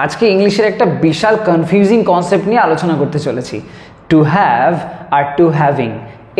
আজকে ইংলিশের একটা বিশাল কনফিউজিং কনসেপ্ট নিয়ে আলোচনা করতে চলেছি। টু হ্যাভ আর টু হ্যাভিং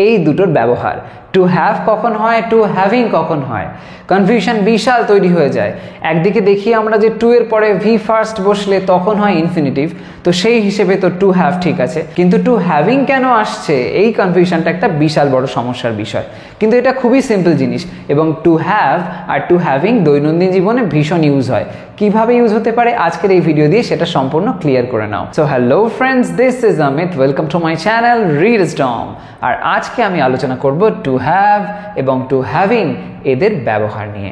এই দুটোর ব্যবহার। টু হ্যাভ কখন হয়, টু হ্যাভিং কখন হয়, কনফিউশন বিশাল তৈরি হয়ে যায়। একদিকে দেখি আমরা যে টু এর পরে ভি ফার্স্ট বসলে তখন হয় ইনফিনিটিভ, তো সেই হিসেবে তো টু হ্যাভ ঠিক আছে, কিন্তু টু হ্যাভিং কেন আসছে এই কনফিউশনটা একটা বিশাল বড় সমস্যার বিষয়। কিন্তু এটা খুবই সিম্পল জিনিস, এবং টু হ্যাভ আর টু হ্যাভিং দৈনন্দিন জীবনে ভীষণ ইউজ হয়। কিভাবে ইউজ হতে পারে আজকের এই ভিডিও দিয়ে সেটা সম্পূর্ণ ক্লিয়ার করে নাও। So hello friends, this is Amit, welcome to my channel রিডসডম। আর আজকে আমি আলোচনা করব টু হ্যাভ এবং টু হ্যাভিং এদের ব্যবহার নিয়ে।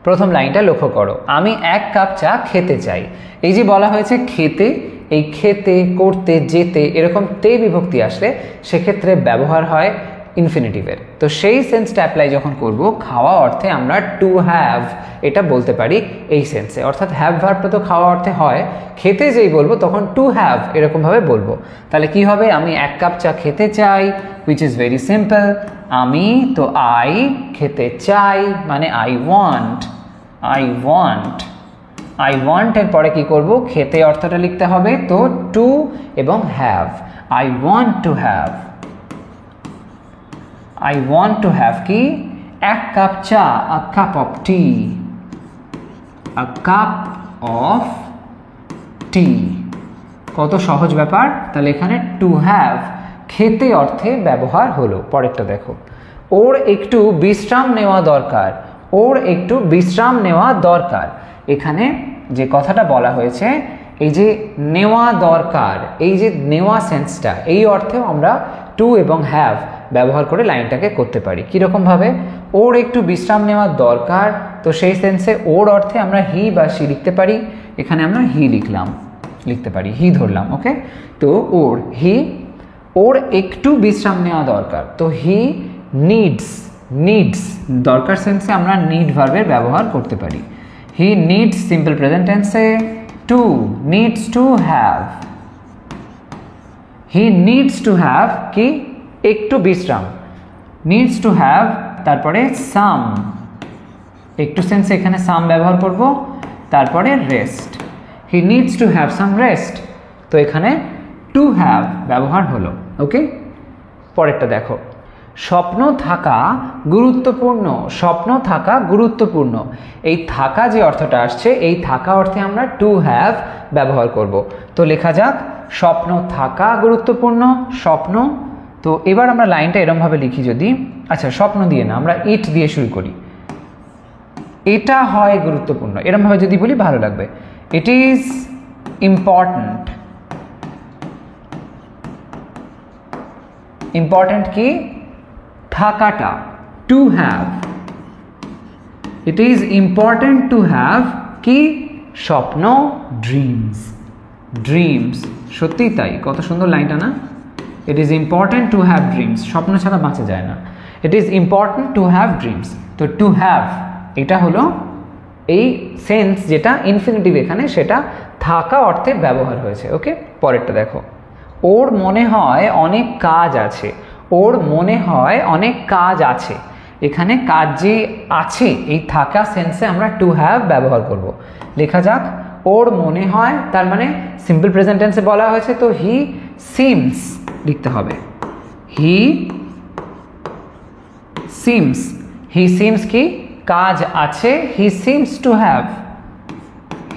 প্রথম লাইনটা লক্ষ্য করো, আমি এক কাপ চা খেতে চাই। এই যে বলা হয়েছে খেতে, এই খেতে, করতে, যেতে এরকম তে বিভক্তি আসলে সেক্ষেত্রে ব্যবহার হয় ইনফিনিটিভের। তো সেই সেন্সটা অ্যাপ্লাই যখন করব, খাওয়া অর্থে আমরা টু হ্যাভ এটা বলতে পারি এই সেন্সে, অর্থাৎ হ্যাভ ভার্বটা তো খাওয়া অর্থে হয়, খেতে যেই বলবো তখন টু হ্যাভ এরকমভাবে বলবো। তাহলে কি হবে, আমি এক কাপ চা খেতে চাই, হুইচ ইজ ভেরি সিম্পল। আমি তো আই, খেতে চাই মানে I want, I want, I want এর পরে কি করব, খেতে অর্থটা লিখতে হবে, তো টু এবং have, I want to have, I want to have কি, এক কাপ চা, a cup of tea, a cup of tea। কত সহজ ব্যাপার। তাহলে এখানে টু হ্যাভ খেতে অর্থে ব্যবহার হলো। পরেরটা দেখো, ওর একটু বিশ্রাম নেওয়া দরকার, ওর একটু বিশ্রাম নেওয়া দরকার। এখানে যে কথাটা বলা হয়েছে, এই যে নেওয়া দরকার, এই যে নেওয়া সেন্সটা, এই অর্থেও আমরা টু এবং হ্যাভ ব্যবহার করে লাইনটাকে করতে পারি। কীরকমভাবে, ওর একটু বিশ্রাম নেওয়া দরকার, তো সেই সেন্সে ওর অর্থে আমরা হি বা সি লিখতে পারি। এখানে আমরা হি লিখতে পারি, হি ধরলাম, ওকে। তো ওর, হি, ওর একটু বিশ্রাম নেওয়া দরকার, তো হি নিডস, নিডস দরকার সেন্সে আমরা নিড ভার্বের ব্যবহার করতে পারি। হি নিডস সিম্পল প্রেজেন্ট টেন্সে to, needs to have, he needs to have কি, একটু বিশ্রাম, নিডস টু হ্যাভ তারপরে সাম, একটু সেন্সে এখানে সাম ব্যবহার করব, তারপরে rest, he needs to have some rest. তো এখানে টু হ্যাভ ব্যবহার হলো, ওকে। পরেরটা দেখো, স্বপ্ন থাকা গুরুত্বপূর্ণ, স্বপ্ন থাকা গুরুত্বপূর্ণ। এই থাকা যে অর্থটা আসছে, এই থাকা অর্থে আমরা টু হ্যাভ ব্যবহার করব। তো লেখা যাক, স্বপ্ন থাকা গুরুত্বপূর্ণ, স্বপ্ন। তো এবার আমরা লাইনটা এরমভাবে লিখি যদি, আচ্ছা স্বপ্ন দিয়ে না, আমরা ইট দিয়ে শুরু করি। এটা হয় গুরুত্বপূর্ণ, এরমভাবে যদি বলি ভালো লাগবে। ইট ইজ ইম্পর্ট্যান্ট, ইম্পর্ট্যান্ট কি, থাকাটা, to have, it is important to have কি, স্বপ্ন, ড্রিমস, ড্রিমস। সত্যি তাই, কত সুন্দর লাইনটা না। It is important to have dreams, স্বপ্ন ছাড়া বাঁচা যায় না। It is important to have dreams. তো টু হ্যাভ এটা হলো এই সেন্স যেটা ইনফিনিটিভ এখানে, সেটা থাকা অর্থে ব্যবহার হয়েছে, ওকে। পরেরটা দেখো, ওর মনে হয় অনেক কাজ আছে, ওর মনে হয় অনেক কাজ আছে। এখানে কাজ যে আছে, এই থাকা সেন্সে আমরা টু হ্যাভ ব্যবহার করব। লেখা যাক, ওর মনে হয়, তার মানে সিম্পল প্রেজেন্ট টেন্সে বলা হয়েছে, তো হি সিমস লিখতে হবে, হি সিমস, হি সিমস কি, কাজ আছে, he seems to have,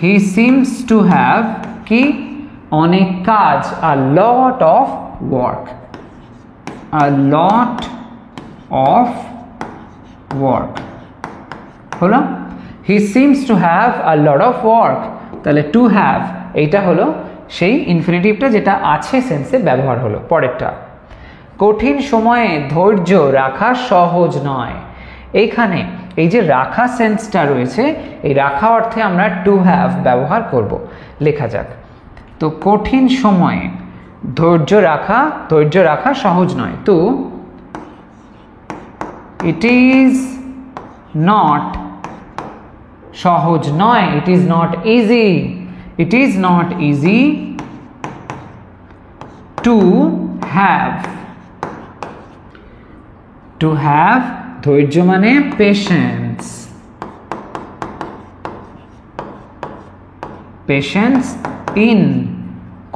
he seems to have কি, অনেক কাজ, a lot of work, a lot of work হলো। he seems to have a lot of work। তাহলে to have এইটা হলো সেই ইনফিনিটিভটা যেটা আছে সেন্সে ব্যবহার হলো। পরেরটা, কঠিন সময়ে ধৈর্য রাখা সহজ নয়। এইখানে এই যে রাখা সেন্সটা রয়েছে, এই রাখা অর্থে আমরা টু হ্যাভ ব্যবহার করব। লেখা যাক, তো কঠিন সময়ে ধৈর্য রাখা, ধৈর্য রাখা সহজ নয়, তো ইট ইজ নট, সহজ নয়, it is not easy, it is not easy to have, to have ধৈর্য মানে পেশেন্স, পেশেন্স ইন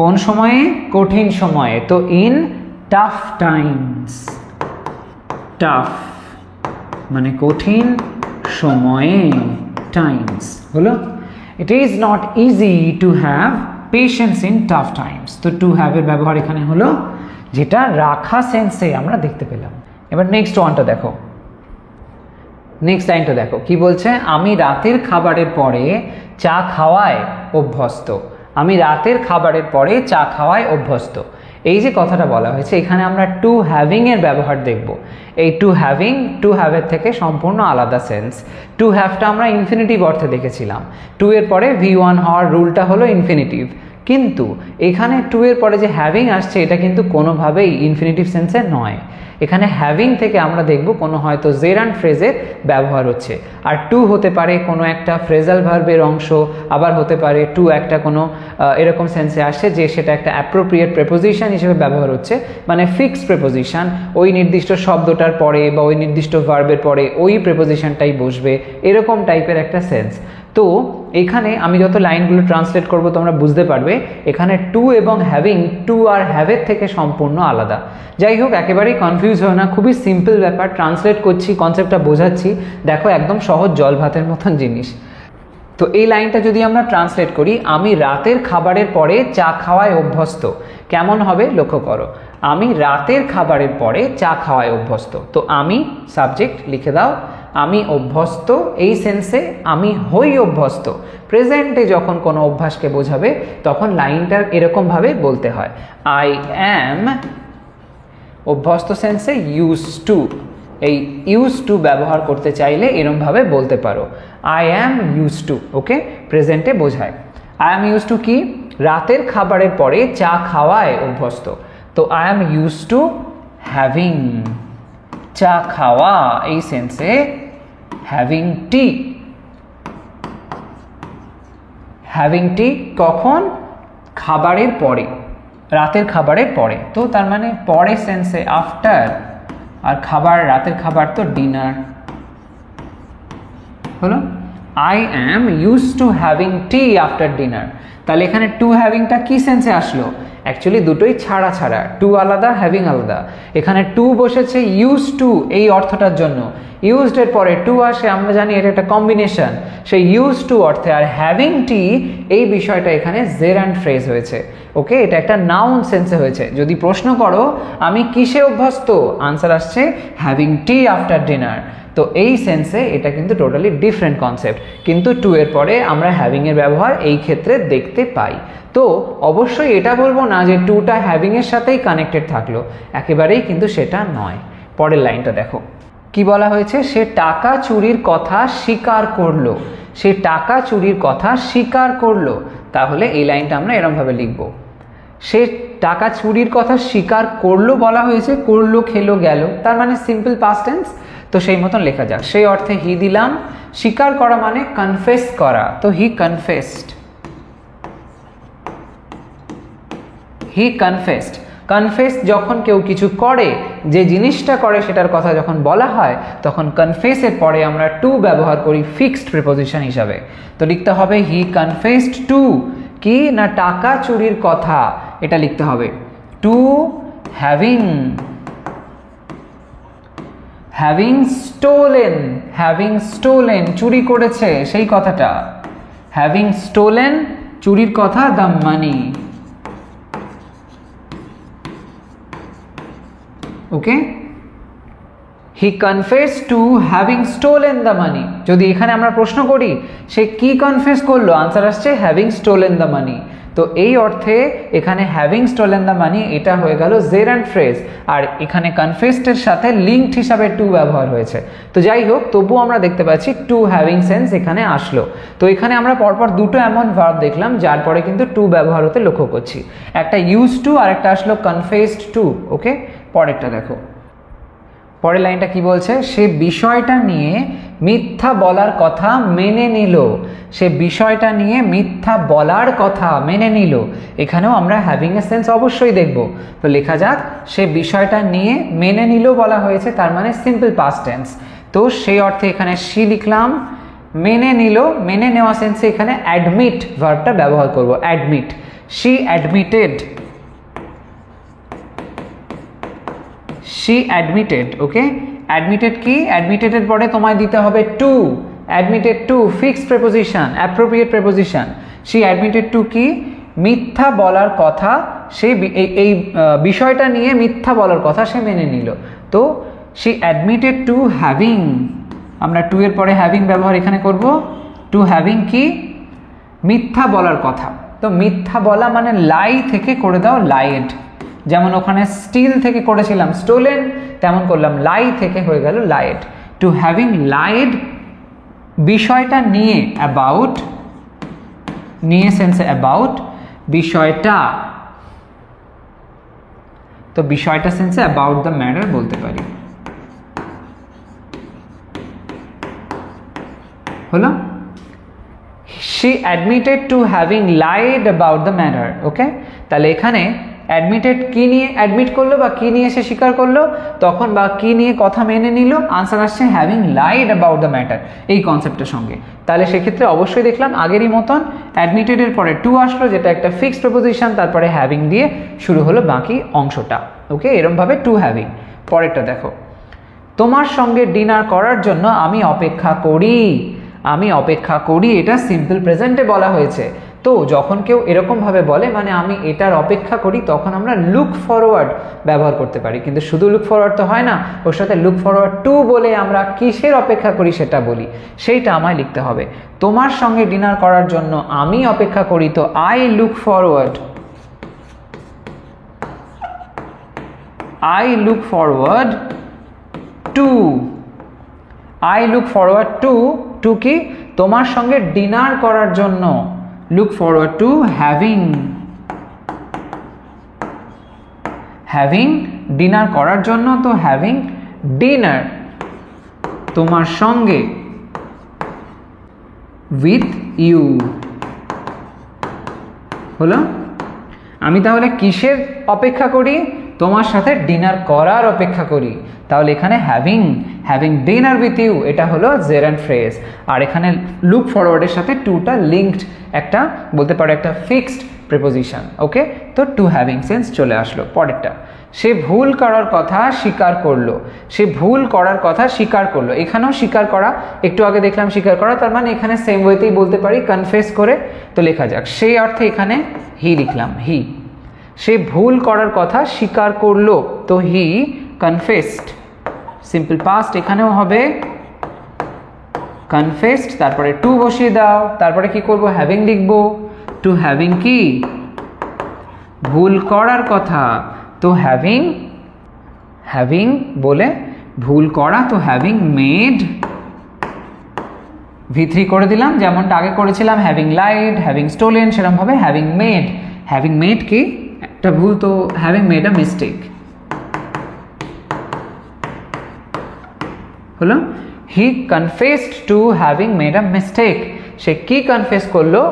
কোন সময়ে? কঠিন সময়ে। তো ইন টাফ টাইমস, টাফ মানে কঠিন সময়ে, টাইমস হলো। It is not easy to have patience in tough Times. তো টু হ্যাভ এর ব্যবহার এখানে হলো, যেটা রাখা সেন্সে আমরা দেখতে পেলাম। এবার নেক্সট ওয়ানটা দেখো, নেক্সট লাইনটা দেখো কি বলছে, আমি রাতের খাবারের পরে চা খাওয়ায় অভ্যস্ত। আমি রাতের খাবারের পরে চা খাওয়ায় অভ্যস্ত। এই যে কথাটা বলা হয়েছে এখানে আমরা টু হ্যাভিং এর ব্যবহার দেখব। এই টু হ্যাভিং টু হ্যাভের থেকে সম্পূর্ণ আলাদা সেন্স। টু হ্যাভটা আমরা ইনফিনিটিভ অর্থে দেখেছিলাম, টু এর পরে V1 হওয়ার রুলটা হলো ইনফিনিটিভ, কিন্তু এখানে টু এর পরে যে হ্যাভিং আসছে এটা কিন্তু কোনোভাবেই ইনফিনিটিভ সেন্সে নয়। এখানে হ্যাভিং থেকে আমরা দেখব কোনো হয়তো জেরান্ড ফ্রেজের ব্যবহার হচ্ছে, আর টু হতে পারে কোনো একটা ফ্রেজাল ভার্বের অংশ, আবার হতে পারে টু একটা কোনো এরকম সেন্সে আসছে যে সেটা একটা অ্যাপ্রোপ্রিয়েট প্রেপোজিশন হিসেবে ব্যবহার হচ্ছে, মানে ফিক্সড প্রেপোজিশন, ওই নির্দিষ্ট শব্দটার পরে বা ওই নির্দিষ্ট ভার্বের পরে ওই প্রেপোজিশনটাই বসবে, এরকম টাইপের একটা সেন্স। তো এখানে আমি যত লাইনগুলো ট্রান্সলেট করব তোমরা বুঝতে পারবে এখানে টু এবং হ্যাভিং টু আর হ্যাভের থেকে সম্পূর্ণ আলাদা। যাই হোক, একেবারেই কনফিউজ হয় না, খুবই সিম্পল ব্যাপার, ট্রান্সলেট করছি, কনসেপ্টটা বোঝাচ্ছি, দেখো একদম সহজ জল ভাতের মতন জিনিস। তো এই লাইনটা যদি আমরা ট্রান্সলেট করি, আমি রাতের খাবারের পরে চা খাওয়ায় অভ্যস্ত, কেমন হবে লক্ষ্য করো। আমি রাতের খাবারের পরে চা খাওয়ায় অভ্যস্ত, তো আমি সাবজেক্ট লিখে দাও, আমি অভ্যস্ত, এই সেন্সে আমি হই অভ্যস্ত। প্রেজেন্টে যখন কোনো অভ্যাসকে বোঝাবে তখন লাইনটা এরকমভাবে বলতে হয়, আই অ্যাম, অভ্যস্ত সেন্সে ইউজ টু, এই ইউজ টু ব্যবহার করতে চাইলে এরমভাবে বলতে পারো, আই অ্যাম ইউজ টু। ওকে, প্রেজেন্টে বোঝায়। আই অ্যাম ইউজ টু কি? রাতের খাবারের পরে চা খাওয়ায় অভ্যস্ত, তো I am use to having, চা খাওয়া এই সেন্সে হ্যাভিং টি। হ্যাভিং টি কখন? খাবারের পরে, রাতের খাবারের পরে, তো তার মানে পরে সেন্সে আফটার, আর খাবার, রাতের খাবার তো ডিনার হলো। I am use to having tea after dinner. তাহলে এখানে টু হ্যাভিংটা কি সেন্সে আসলো? অ্যাকচুয়ালি দুটোই ছাড়া ছাড়া, টু আলাদা, হ্যাভিং আলাদা। এখানে টু বসেছে ইউজ টু এই অর্থটার জন্য, ইউজড এর পরে টু আসে, আমরা জানি এটা একটা কম্বিনেশন, সেই ইউজ টু অর্থে। আর হ্যাভিং টি এই বিষয়টা এখানে জেরান্ড ফ্রেজ হয়েছে। ওকে, এটা একটা নাউন সেন্সে হয়েছে। যদি প্রশ্ন করো আমি কিসে অভ্যস্ত, আনসার আসছে হ্যাভিং টি আফটার ডিনার। তো এই সেন্সে এটা কিন্তু টোটালি ডিফারেন্ট কনসেপ্ট, কিন্তু টু এর পরে আমরা হ্যাভিং এর ব্যবহার এই ক্ষেত্রে দেখতে পাই। তো অবশ্যই এটা বলবো না যে টুটা হ্যাভিং এর সাথেই কানেক্টেড থাকলো, একেবারেই কিন্তু সেটা নয়। পরের লাইনটা দেখো কি বলা হয়েছে, সে টাকা চুরির কথা স্বীকার করলো, সে টাকা চুরির কথা স্বীকার করলো। তাহলে এই লাইনটা আমরা এরমভাবে লিখব, সে টাকা চুরির কথা স্বীকার করলো বলা হয়েছে, করলো, খেলো, গেল, তার মানে সিম্পল পাস্ট টেন্স, তো সেই মতন লেখা যাক। সেই অর্থে হি দিলাম, স্বীকার করা মানে কনফেস করা, তো হি কনফেসড, হি কনফেসড। কনফেস যখন কেউ কিছু করে, যে জিনিসটা করে সেটার কথা যখন বলা হয়, তখন কনফেসের পরে আমরা টু ব্যবহার করি ফিক্সড প্রিপোজিশন হিসাবে। তো লিখতে হবে হি কনফেসড টু কি না টাকা চুরির কথা, এটা লিখতে হবে two having, having stolen, having stolen চুরি করেছে সেই কথাটা, হ্যাভিং স্টোলেন চুরির কথা, the money. Okay, he confess two having stolen the money. যদি এখানে আমরা প্রশ্ন করি সে কি কনফেস করলো, আনসার আসছে হ্যাভিং স্টোলেন দ্য মানি। তো এই অর্থে এখানে হ্যাভিং স্টোলেন দ্য মানি এটা হয়ে গেল জেরান্ড ফ্রেজ, আর এখানে কনফেসডের সাথে লিঙ্কড হিসাবে টু ব্যবহার হয়েছে। তো যাই হোক, তবুও আমরা দেখতে পাচ্ছি টু হ্যাভিং সেন্স এখানে আসলো। তো এখানে আমরা পরপর দুটো এমন ভার্ব দেখলাম যার পরে কিন্তু টু ব্যবহার হতে লক্ষ্য করছি, একটা ইউজ টু আর একটা আসলো কনফেসড টু। ওকে, পরেরটা দেখো, পরের লাইনটা কি বলছে, সে বিষয়টা নিয়ে মিথ্যা বলার কথা মেনে নিল, সে বিষয়টা নিয়ে মিথ্যা বলার কথা মেনে নিল। এখানেও আমরা হ্যাভিং এ সেন্স অবশ্যই দেখব। তো লেখা যাক, সে বিষয়টা নিয়ে মেনে নিল বলা হয়েছে, তার মানে সিম্পল পাস্ট টেন্স। তো সেই অর্থে এখানে সি লিখলাম, মেনে নিল, মেনে নেওয়া সেন্সে এখানে অ্যাডমিট ভার্বটা ব্যবহার করব, admit. She admitted, she admitted. Okay, admitted কি? অ্যাডমিটেডের পরে তোমায় দিতে হবে to, admitted to fixed preposition, appropriate preposition. She admitted to কি? মিথ্যা বলার কথা, সে এই বিষয়টা নিয়ে মিথ্যা বলার কথা সে মেনে নিল। তো শি অ্যাডমিটেড টু হ্যাভিং, আমরা টু এর পরে হ্যাভিং ব্যবহার এখানে করব। টু হ্যাভিং কি? মিথ্যা বলার কথা। তো মিথ্যা বলা মানে লাই থেকে করে দাও লাইড, যেমন ওখানে স্টিল থেকে করেছিলাম স্টোলেন, তেমন করলাম লাই থেকে হয়ে গেল লাইড। টু হ্যাভিং লাইড বিষয়টা নিয়ে, অ্যাবাউট, নিয়ে সেন্সে অ্যাবাউট, বিষয়টা, তো বিষয়টা সেন্সে অ্যাবাউট দ্য ম্যাটার বলতে পারি। হলো? she admitted to having lied about the matter. ওকে, তাহলে এখানে অ্যাডমিটেড কি নিয়ে অ্যাডমিট করলো বা কি নিয়ে সে স্বীকার করলো, তখন বা কি নিয়ে কথা মেনে নিল, আনসার আসছে having lied about the matter, এই কনসেপ্টের সঙ্গে। তাহলে সেক্ষেত্রে অবশ্যই দেখলাম আগেরই মতন অ্যাডমিটেডের পরে টু আসলো, যেটা একটা ফিক্সড প্রিপোজিশন, তারপরে হ্যাভিং দিয়ে শুরু হলো বাকি অংশটা। ওকে, এরমভাবে টু হ্যাভিং। পরেরটা দেখো, তোমার সঙ্গে ডিনার করার জন্য আমি অপেক্ষা করি, আমি অপেক্ষা করি, এটা সিম্পল প্রেজেন্টে বলা হয়েছে। তো যখন কেউ এরকমভাবে বলে মানে আমি এটার অপেক্ষা করি, তখন আমরা লুক ফরওয়ার্ড ব্যবহার করতে পারি। কিন্তু শুধু লুক ফরওয়ার্ড তো হয় না, ওর সাথে লুক ফরওয়ার্ড টু বলে আমরা কিসের অপেক্ষা করি সেটা বলি, সেইটা আমায় লিখতে হবে। তোমার সঙ্গে ডিনার করার জন্য আমি অপেক্ষা করি, তো I look forward, I look forward to, I look forward to, to কি? তোমার সঙ্গে ডিনার করার জন্য, look forward to having, having dinner করার জন্য, তো হ্যাভিং ডিনার তোমার সঙ্গে, উইথ ইউ। হলো? আমি তাহলে কিসের অপেক্ষা করি? তোমার সাথে ডিনার করার অপেক্ষা করি। তাহলে এখানে having, having dinner with you, এটা হলো জেরান্ড ফ্রেজ। আর এখানে লুক ফরওয়ার্ডের সাথে টুটা লিঙ্কড, একটা বলতে পারো একটা ফিক্সড প্রিপোজিশন। ওকে, তো টু হ্যাভিং সেন্স চলে আসলো। পরেরটা, সে ভুল করার কথা স্বীকার করলো, সে ভুল করার কথা স্বীকার করলো। এখানেও স্বীকার করা, একটু আগে দেখলাম স্বীকার করা, তার মানে এখানে সেম ওয়েতেই বলতে পারি, কনফেস করে। তো লেখা যাক, সেই অর্থে এখানে হি লিখলাম, হি। সে ভুল করার কথা স্বীকার করলো, তো হি কনফেসড, সিম্পল পাস্ট এখানেও হবে কনফেসড, তারপরে টু বসিয়ে দাও, তারপরে কি করব? হ্যাভিং লিখব। টু হ্যাভিং কি? ভুল করার কথা, তো হ্যাভিং, হ্যাভিং বলে ভুল করা, তো হ্যাভিং মেড, V3 করে দিলাম, যেমনটা আগে করেছিলাম হ্যাভিং লাইড, হ্যাভিং স্টোলেন, সেরকমভাবে হ্যাভিং মেড। হ্যাভিং মেড কি? একটা ভুল, তো হ্যাভিং মেড আ মিস্টেক। হলো? He confessed to having made a mistake, সে কি কনফেস করলো?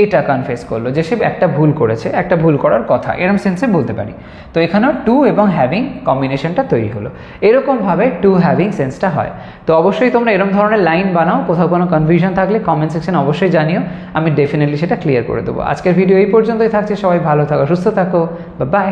এইটা কনফেস করলো যে সে একটা ভুল করেছে, একটা ভুল করার কথা, এরকম সেন্সে বলতে পারি। তো এখানেও টু এবং হ্যাভিং কম্বিনেশনটা তৈরি হলো। এরকমভাবে টু হ্যাভিং সেন্সটা হয়। তো অবশ্যই তোমরা এরকম ধরনের লাইন বানাও, কোথাও কোনো কনফিউশন থাকলে কমেন্ট সেকশন অবশ্যই জানিও, আমি ডেফিনেটলি সেটা ক্লিয়ার করে দেবো। আজকের ভিডিও এই পর্যন্তই থাকছে, সবাই ভালো থাকো, সুস্থ থাকো, বাই।